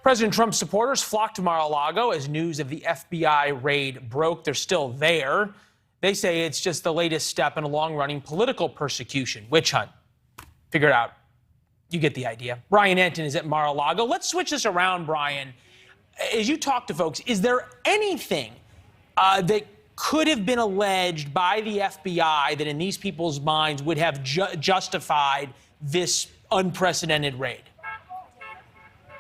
President Trump's supporters flocked to Mar-a-Lago as news of the FBI raid broke. They're still there. They say it's just the latest step in a long-running political persecution. Witch hunt. Figure it out. You get the idea. Brian Entin is at Mar-a-Lago. Let's switch this around, Brian. As you talk to folks, is there anything that could have been alleged by the FBI that in these people's minds would have justified this unprecedented raid?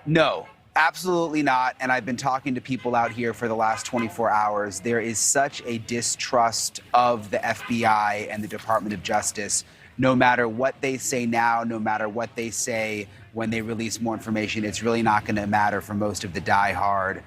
No, absolutely not. And I've been talking to people out here for the last 24 hours. There is such a distrust of the FBI and the Department of Justice. No matter what they say now, no matter what they say when they release more information, it's really not going to matter for most of the diehard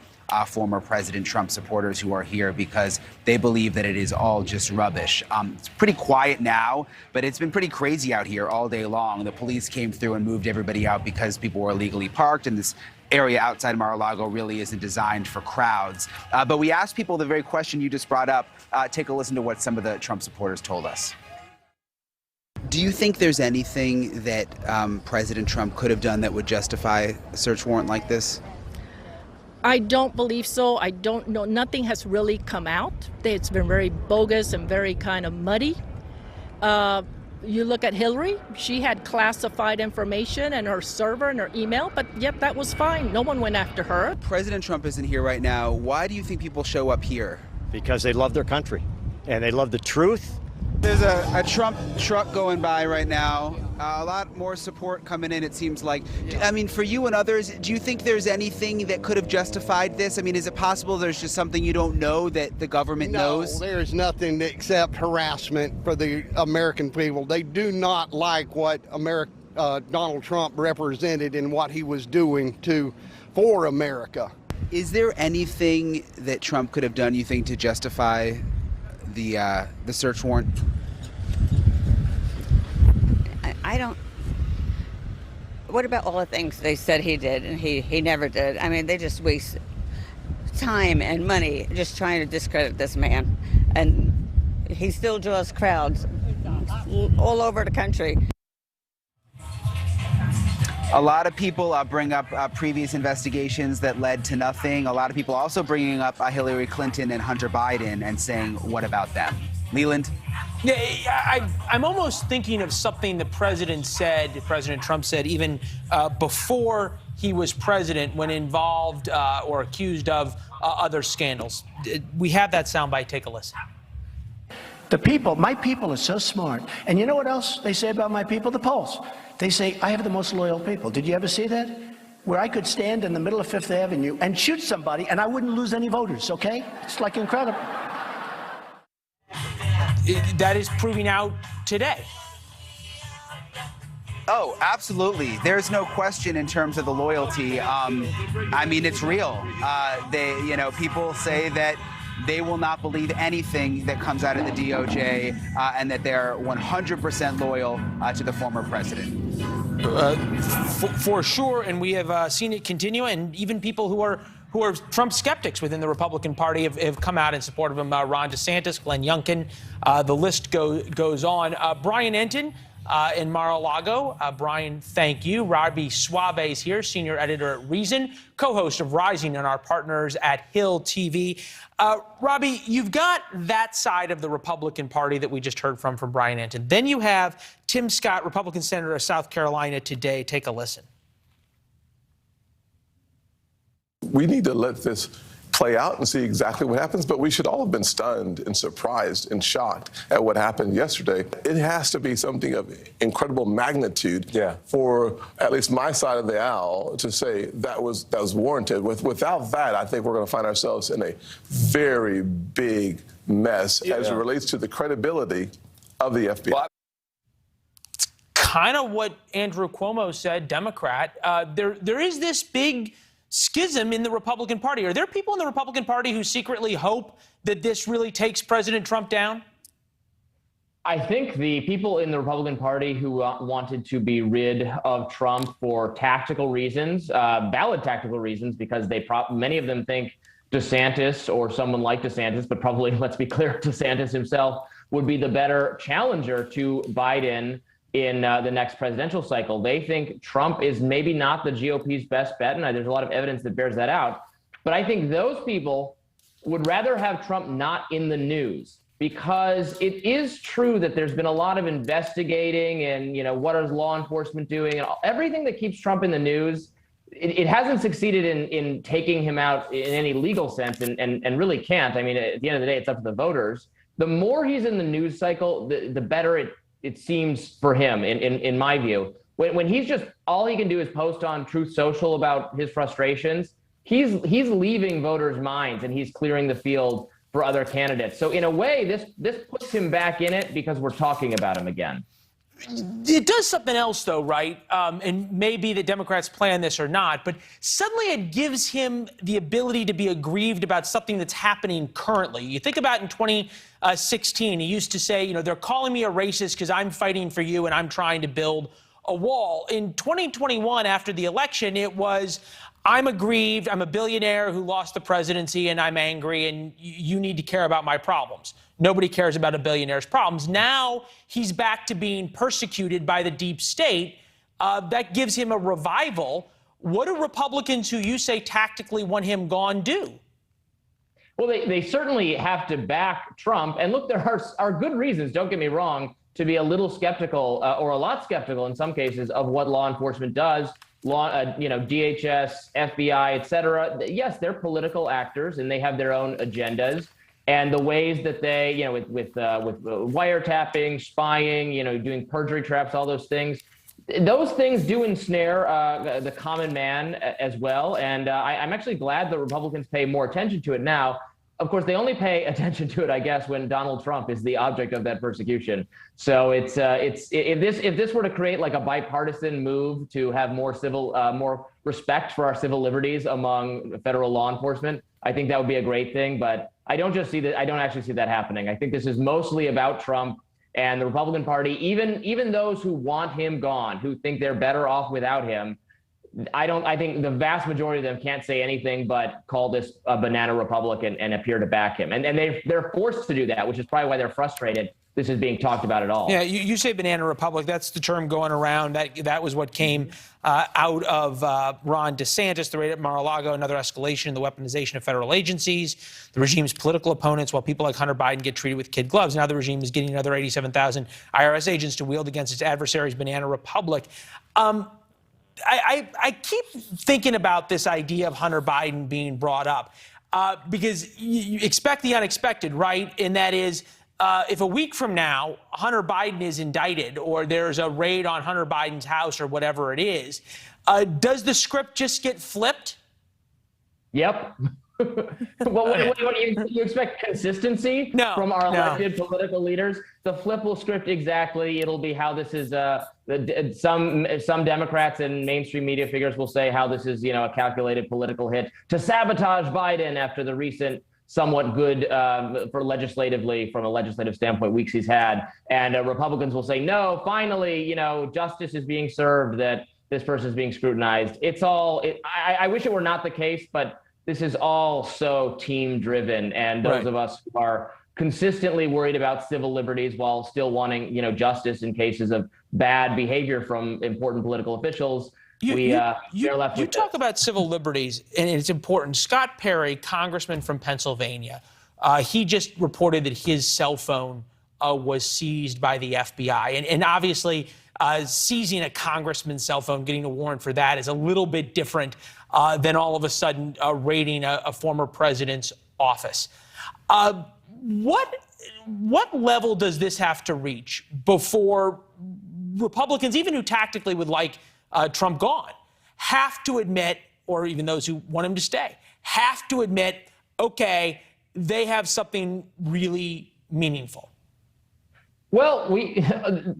former President Trump supporters who are here, because they believe that it is all just rubbish. It's pretty quiet now, but it's been pretty crazy out here all day long. The police came through and moved everybody out because people were illegally parked, and this area outside Mar-a-Lago really isn't designed for crowds. But we asked people the very question you just brought up. Take a listen to what some of the Trump supporters told us. Do you think there's anything that President Trump could have done that would justify a search warrant like this? I don't believe so. I don't know. Nothing has really come out. It's been very bogus and very kind of muddy. You look at Hillary, she had classified information in her server and her email, but yet that was fine. No one went after her. President Trump isn't here right now. Why do you think people show up here? Because they love their country and they love the truth. There's a Trump truck going by right now. A lot more support coming in, it seems like. I mean, for you and others, do you think there's anything that could have justified this? I mean, is it possible there's just something you don't know that the government knows? No, there's nothing except harassment for the American people. They do not like what Donald Trump represented and what he was doing for America. Is there anything that Trump could have done, you think, to justify the search warrant? I don't. What about all the things they said he did and he never did? I mean, they just waste time and money just trying to discredit this man. And he still draws crowds all over the country. A lot of people bring up previous investigations that led to nothing. A lot of people also bringing up Hillary Clinton and Hunter Biden and saying, what about them? Leland? Yeah, I'm almost thinking of something the president Trump said, even before he was president, when involved or accused of other scandals. We have that soundbite. Take a listen. My people are so smart. And you know what else they say about my people? The polls. They say, I have the most loyal people. Did you ever see that? Where I could stand in the middle of Fifth Avenue and shoot somebody and I wouldn't lose any voters, okay? It's like incredible. That is proving out today. Oh, absolutely. There's no question in terms of the loyalty. I mean, it's real. People say that they will not believe anything that comes out of the DOJ and that they're 100% loyal to the former president. For sure, and we have seen it continue, and even people who are Trump skeptics within the Republican Party have come out in support of him. Ron DeSantis, Glenn Youngkin, the list goes on. Brian Entin in Mar-a-Lago. Brian, thank you. Robbie Suave is here, senior editor at Reason, co-host of Rising, and our partners at Hill TV. Robbie, you've got that side of the Republican Party that we just heard from Brian Entin. Then you have Tim Scott, Republican Senator of South Carolina today. Take a listen. We need to let this play out and see exactly what happens, but we should all have been stunned and surprised and shocked at what happened yesterday. It has to be something of incredible magnitude for at least my side of the aisle to say that was warranted. Without that, I think we're going to find ourselves in a very big mess as it relates to the credibility of the FBI. Well, it's kind of what Andrew Cuomo said, Democrat. There is this big schism in the Republican Party. Are there people in the Republican Party who secretly hope that this really takes President Trump down? I think the people in the Republican Party who wanted to be rid of Trump for tactical reasons, valid tactical reasons, because many of them think DeSantis or someone like DeSantis, but probably, let's be clear, DeSantis himself would be the better challenger to Biden in the next presidential cycle. They think Trump is maybe not the GOP's best bet, and there's a lot of evidence that bears that out. But I think those people would rather have Trump not in the news, because it is true that there's been a lot of investigating and, what is law enforcement doing, and everything that keeps Trump in the news. It hasn't succeeded in taking him out in any legal sense, and really can't. I mean, at the end of the day, it's up to the voters. The more he's in the news cycle, the better it seems for him, in my view. When he's just, all he can do is post on Truth Social about his frustrations, he's leaving voters' minds, and he's clearing the field for other candidates. So in a way, this puts him back in it because we're talking about him again. It does something else, though, right? And maybe the Democrats plan this or not, but suddenly it gives him the ability to be aggrieved about something that's happening currently. You think about in 2016, he used to say, they're calling me a racist because I'm fighting for you and I'm trying to build a wall. In 2021, after the election, it was, I'm aggrieved, I'm a billionaire who lost the presidency, and I'm angry, and you need to care about my problems. Nobody cares about a billionaire's problems. Now he's back to being persecuted by the deep state. That gives him a revival. What do Republicans who you say tactically want him gone do? Well, they certainly have to back Trump. And look, there are good reasons, don't get me wrong, to be a little skeptical, or a lot skeptical in some cases, of what law enforcement does. DHS, FBI, et cetera. Yes, they're political actors and they have their own agendas. And the ways that they, with wiretapping, spying, doing perjury traps, all those things do ensnare the common man as well. And I'm actually glad the Republicans pay more attention to it now. Of course, they only pay attention to it, I guess, when Donald Trump is the object of that persecution. So if this were to create like a bipartisan move to have more respect for our civil liberties among federal law enforcement, I think that would be a great thing. But I don't actually see that happening. I think this is mostly about Trump and the Republican Party. Even those who want him gone, who think they're better off without him, I think the vast majority of them can't say anything but call this a banana republic and appear to back him. And they're forced to do that, which is probably why they're frustrated this is being talked about at all. Yeah, you say banana republic. That's the term going around. That was what came out of Ron DeSantis, the raid at Mar-a-Lago, another escalation in the weaponization of federal agencies, the regime's political opponents, while people like Hunter Biden get treated with kid gloves. Now the regime is getting another 87,000 IRS agents to wield against its adversaries, banana republic. I keep thinking about this idea of Hunter Biden being brought up because you expect the unexpected, right? And that is, if a week from now Hunter Biden is indicted or there's a raid on Hunter Biden's house or whatever it is, does the script just get flipped? Yep. Well, what do you expect consistency from our elected political leaders? The flip will script exactly. It'll be how this is. Some Democrats and mainstream media figures will say how this is, a calculated political hit to sabotage Biden after the recent, somewhat good legislatively, from a legislative standpoint, weeks he's had. And Republicans will say, no, finally, justice is being served, that this person is being scrutinized. I wish it were not the case, but this is all so team driven. And those of us who are consistently worried about civil liberties while still wanting, justice in cases of bad behavior from important political officials, they're left with You talk about civil liberties, and it's important. Scott Perry, congressman from Pennsylvania, he just reported that his cell phone was seized by the FBI. And obviously, seizing a congressman's cell phone, getting a warrant for that is a little bit different than all of a sudden raiding a former president's office. What level does this have to reach before Republicans, even who tactically would like Trump gone, have to admit, or even those who want him to stay, have to admit, okay, they have something really meaningful? Well,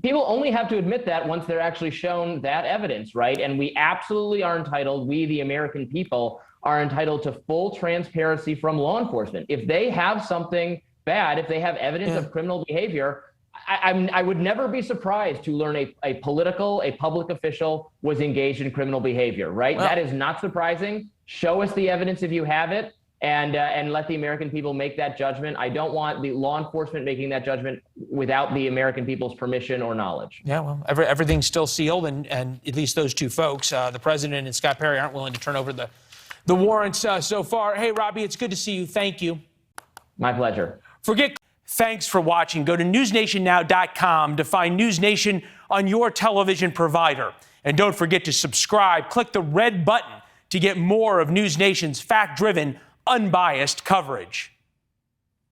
people only have to admit that once they're actually shown that evidence, right? And we absolutely are entitled, we the American people are entitled to full transparency from law enforcement. If they have something bad, if they have evidence of criminal behavior, I would never be surprised to learn a public official was engaged in criminal behavior, right? Well, that is not surprising. Show us the evidence if you have it. and let the American people make that judgment. I don't want the law enforcement making that judgment without the American people's permission or knowledge. Yeah, well, everything's still sealed, and at least those two folks, the president and Scott Perry, aren't willing to turn over the warrants so far. Hey, Robbie, it's good to see you. Thank you. My pleasure. Thanks for watching. Go to newsnationnow.com to find News Nation on your television provider. And don't forget to subscribe. Click the red button to get more of News Nation's fact-driven, unbiased coverage.